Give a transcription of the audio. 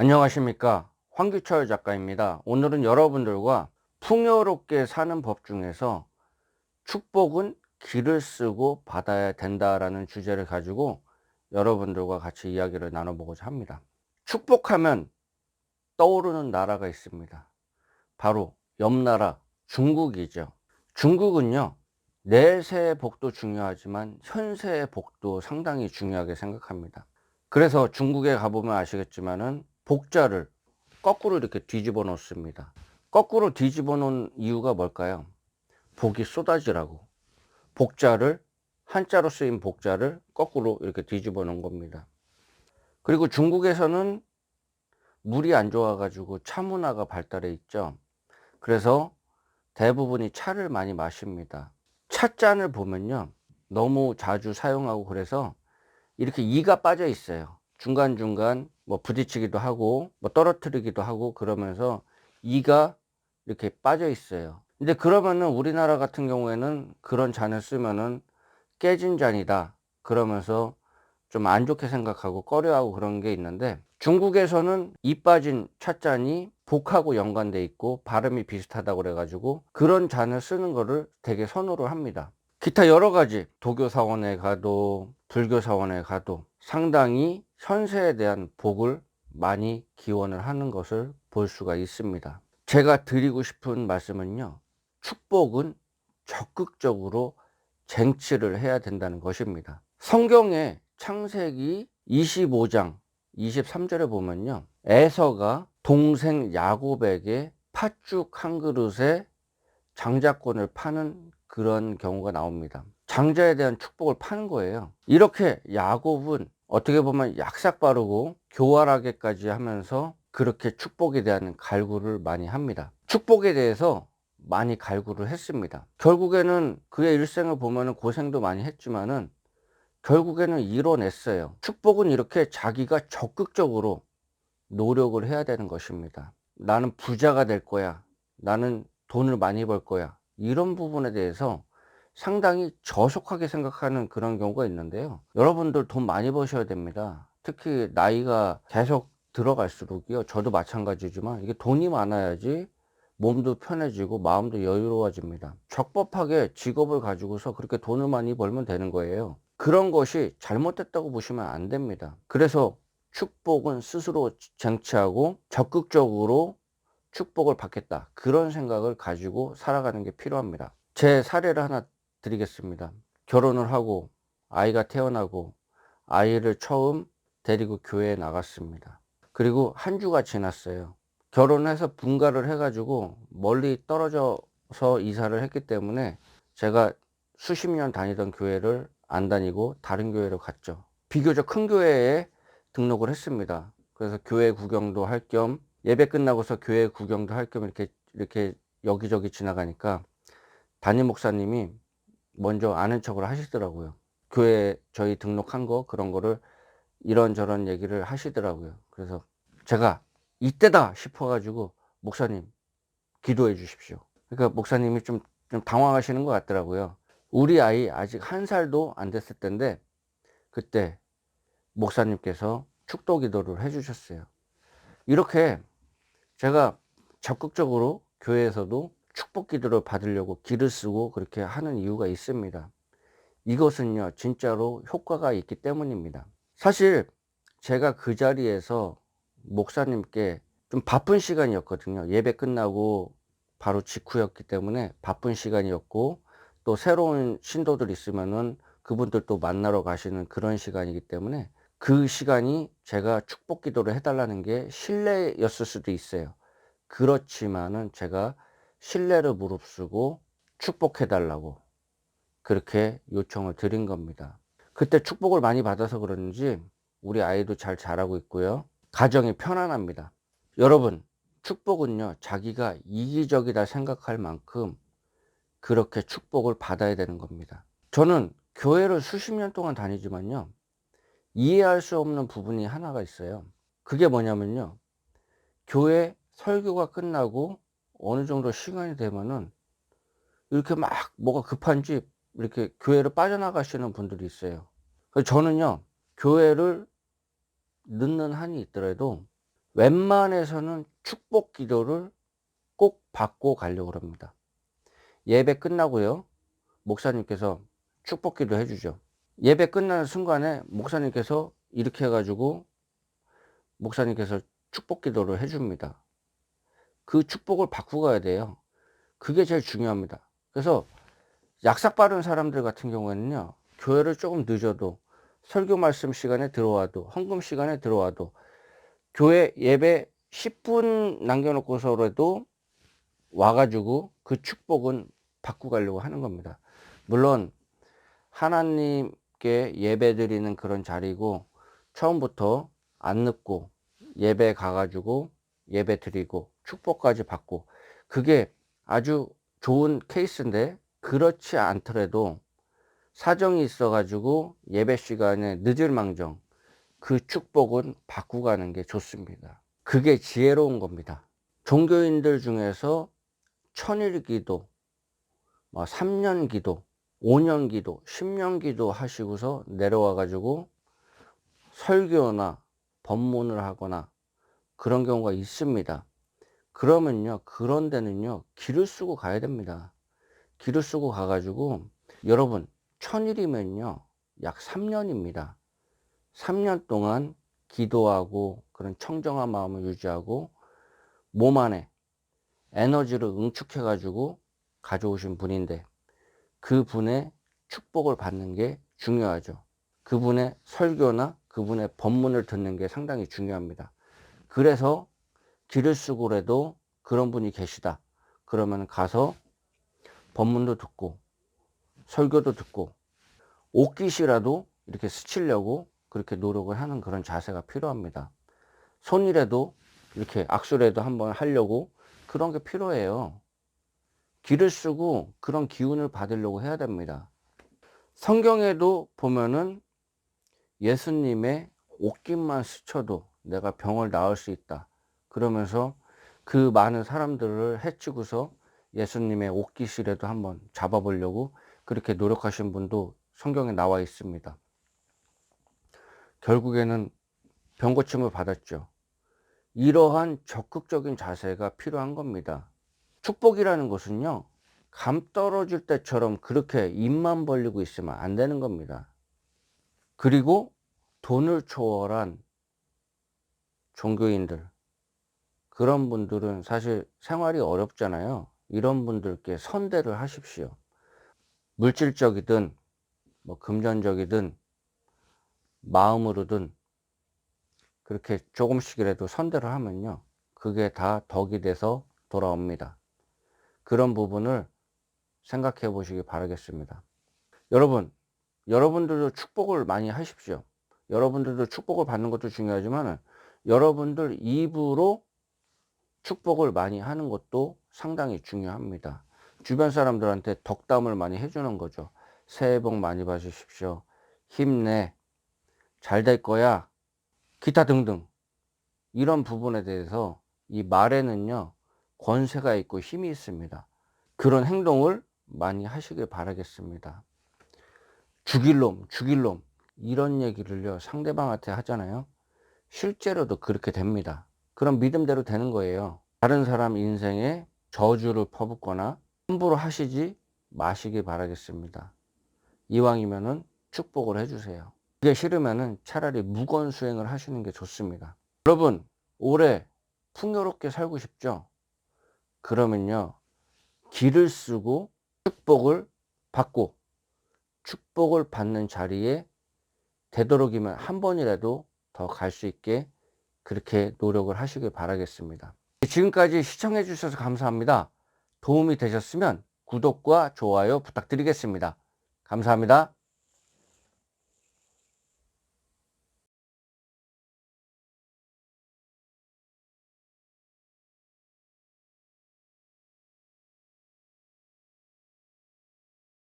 안녕하십니까, 황규철 작가입니다. 오늘은 여러분들과 풍요롭게 사는 법 중에서 축복은 길을 쓰고 받아야 된다라는 주제를 가지고 여러분들과 같이 이야기를 나눠보고자 합니다. 축복하면 떠오르는 나라가 있습니다. 바로 옆나라 중국이죠. 중국은요, 내세의 복도 중요하지만 현세의 복도 상당히 중요하게 생각합니다. 그래서 중국에 가보면 아시겠지만은 복자를 거꾸로 이렇게 뒤집어 놓습니다. 거꾸로 뒤집어 놓은 이유가 뭘까요? 복이 쏟아지라고. 복자를, 한자로 쓰인 복자를 거꾸로 이렇게 뒤집어 놓은 겁니다. 그리고 중국에서는 물이 안 좋아 가지고 차 문화가 발달해 있죠. 그래서 대부분이 차를 많이 마십니다. 찻잔을 보면요, 너무 자주 사용하고 그래서 이렇게 이가 빠져 있어요. 중간중간 뭐 부딪히기도 하고 뭐 떨어뜨리기도 하고 그러면서 이가 이렇게 빠져 있어요. 근데 그러면은 우리나라 같은 경우에는 그런 잔을 쓰면은 깨진 잔이다 그러면서 좀 안 좋게 생각하고 꺼려하고 그런 게 있는데, 중국에서는 이 빠진 찻잔이 복하고 연관돼 있고 발음이 비슷하다고 그래 가지고 그런 잔을 쓰는 거를 되게 선호를 합니다. 기타 여러 가지 도교 사원에 가도 불교 사원에 가도 상당히 현세에 대한 복을 많이 기원을 하는 것을 볼 수가 있습니다. 제가 드리고 싶은 말씀은요, 축복은 적극적으로 쟁취를 해야 된다는 것입니다. 성경에 창세기 25장 23절에 보면요, 에서가 동생 야곱에게 팥죽 한 그릇에 장자권을 파는 그런 경우가 나옵니다. 장자에 대한 축복을 파는 거예요. 이렇게 야곱은 어떻게 보면 약삭 빠르고 교활하게까지 하면서 그렇게 축복에 대한 갈구를 많이 합니다. 축복에 대해서 많이 갈구를 했습니다. 결국에는 그의 일생을 보면 고생도 많이 했지만은 결국에는 이뤄냈어요. 축복은 이렇게 자기가 적극적으로 노력을 해야 되는 것입니다. 나는 부자가 될 거야, 나는 돈을 많이 벌 거야, 이런 부분에 대해서 상당히 저속하게 생각하는 그런 경우가 있는데요, 여러분들 돈 많이 버셔야 됩니다. 특히 나이가 계속 들어갈수록요, 저도 마찬가지지만 이게 돈이 많아야지 몸도 편해지고 마음도 여유로워집니다. 적법하게 직업을 가지고서 그렇게 돈을 많이 벌면 되는 거예요. 그런 것이 잘못됐다고 보시면 안 됩니다. 그래서 축복은 스스로 쟁취하고 적극적으로 축복을 받겠다, 그런 생각을 가지고 살아가는 게 필요합니다. 제 사례를 하나 드리겠습니다. 결혼을 하고 아이가 태어나고 아이를 처음 데리고 교회에 나갔습니다. 그리고 한 주가 지났어요. 결혼해서 분가를 해 가지고 멀리 떨어져서 이사를 했기 때문에 제가 수십 년 다니던 교회를 안 다니고 다른 교회로 갔죠. 비교적 큰 교회에 등록을 했습니다. 그래서 교회 구경도 할 겸, 예배 끝나고서 교회 구경도 할 겸 이렇게 여기저기 지나가니까 담임 목사님이 먼저 아는 척을 하시더라고요. 교회 저희 등록한 거 그런 거를 이런저런 얘기를 하시더라고요. 그래서 제가 이때다 싶어 가지고 "목사님 기도해 주십시오." 그러니까 목사님이 좀 당황하시는 것 같더라고요. 우리 아이 아직 1살도 안 됐을 때인데 그때 목사님께서 축도 기도를 해 주셨어요. 이렇게 제가 적극적으로 교회에서도 축복 기도를 받으려고 기를 쓰고 그렇게 하는 이유가 있습니다. 이것은요, 진짜로 효과가 있기 때문입니다. 사실 제가 그 자리에서 목사님께, 좀 바쁜 시간이었거든요. 예배 끝나고 바로 직후였기 때문에 바쁜 시간이었고, 또 새로운 신도들 있으면은 그분들 또 만나러 가시는 그런 시간이기 때문에 그 시간이 제가 축복 기도를 해달라는 게 신뢰였을 수도 있어요. 그렇지만은 제가 신뢰를 무릅쓰고 축복해 달라고 그렇게 요청을 드린 겁니다. 그때 축복을 많이 받아서 그런지 우리 아이도 잘 자라고 있고요, 가정이 편안합니다. 여러분, 축복은요, 자기가 이기적이다 생각할 만큼 그렇게 축복을 받아야 되는 겁니다. 저는 교회를 수십 년 동안 다니지만요, 이해할 수 없는 부분이 하나가 있어요. 그게 뭐냐면요, 교회 설교가 끝나고 어느 정도 시간이 되면은 이렇게 막 뭐가 급한지 이렇게 교회를 빠져나가시는 분들이 있어요. 그래서 저는요, 교회를 늦는 한이 있더라도 웬만해서는 축복 기도를 꼭 받고 가려고 합니다. 예배 끝나고요. 목사님께서 축복 기도 해 주죠. 예배 끝나는 순간에 목사님께서 이렇게 해 가지고 목사님께서 축복 기도를 해 줍니다. 그 축복을 받고 가야 돼요. 그게 제일 중요합니다. 그래서 약삭 빠른 사람들 같은 경우에는요. 교회를 조금 늦어도 설교 말씀 시간에 들어와도 헌금 시간에 들어와도 교회 예배 10분 남겨 놓고서라도 와 가지고 그 축복은 받고 가려고 하는 겁니다. 물론 하나님께 예배드리는 그런 자리고 처음부터 안 늦고 예배 가 가지고 예배 드리고 축복까지 받고 그게 아주 좋은 케이스인데, 그렇지 않더라도 사정이 있어 가지고 예배 시간에 늦을망정 그 축복은 받고 가는 게 좋습니다. 그게 지혜로운 겁니다. 종교인들 중에서 천일 기도, 3년 기도, 5년 기도, 10년 기도 하시고서 내려와 가지고 설교나 법문을 하거나 그런 경우가 있습니다. 그러면요, 그런 데는요, 기를 쓰고 가야 됩니다. 기를 쓰고 가 가지고 여러분, 천일이면요 약 3년입니다. 3년 동안 기도하고 그런 청정한 마음을 유지하고 몸 안에 에너지를 응축해 가지고 가져오신 분인데, 그분의 축복을 받는 게 중요하죠. 그분의 설교나 그분의 법문을 듣는 게 상당히 중요합니다. 그래서 길을 쓰고라도 그런 분이 계시다 그러면 가서 법문도 듣고 설교도 듣고 옷깃이라도 이렇게 스치려고 그렇게 노력을 하는 그런 자세가 필요합니다. 손이라도 이렇게 악수라도 한번 하려고 그런 게 필요해요. 기를 쓰고 그런 기운을 받으려고 해야 됩니다. 성경에도 보면은 예수님의 옷깃만 스쳐도 내가 병을 나을 수 있다 그러면서 그 많은 사람들을 해치고서 예수님의 옷깃이라도 한번 잡아보려고 그렇게 노력하신 분도 성경에 나와 있습니다. 결국에는 병 고침을 받았죠. 이러한 적극적인 자세가 필요한 겁니다. 축복이라는 것은요, 감 떨어질 때처럼 그렇게 입만 벌리고 있으면 안 되는 겁니다. 그리고 돈을 초월한 종교인들, 그런 분들은 사실 생활이 어렵잖아요. 이런 분들께 선대를 하십시오. 물질적이든 금전적이든 마음으로든 그렇게 조금씩이라도 선대를 하면요, 그게 다 덕이 돼서 돌아옵니다. 그런 부분을 생각해 보시기 바라겠습니다. 여러분들도 축복을 많이 하십시오. 여러분들도 축복을 받는 것도 중요하지만 여러분들 입으로 축복을 많이 하는 것도 상당히 중요합니다. 주변 사람들한테 덕담을 많이 해주는 거죠. 새해 복 많이 받으십시오. 힘내. 잘 될 거야. 기타 등등. 이런 부분에 대해서 이 말에는요, 권세가 있고 힘이 있습니다. 그런 행동을 많이 하시길 바라겠습니다. 죽일 놈, 죽일 놈. 이런 얘기를요, 상대방한테 하잖아요. 실제로도 그렇게 됩니다. 그런 믿음대로 되는 거예요. 다른 사람 인생에 저주를 퍼붓거나 함부로 하시지 마시길 바라겠습니다. 이왕이면은 축복을 해주세요. 그게 싫으면은 차라리 무건수행을 하시는 게 좋습니다. 여러분, 올해 풍요롭게 살고 싶죠? 그러면요, 기를 쓰고 축복을 받고 축복을 받는 자리에 되도록이면 한 번이라도 더 갈 수 있게 그렇게 노력을 하시길 바라겠습니다. 지금까지 시청해 주셔서 감사합니다. 도움이 되셨으면 구독과 좋아요 부탁드리겠습니다. 감사합니다.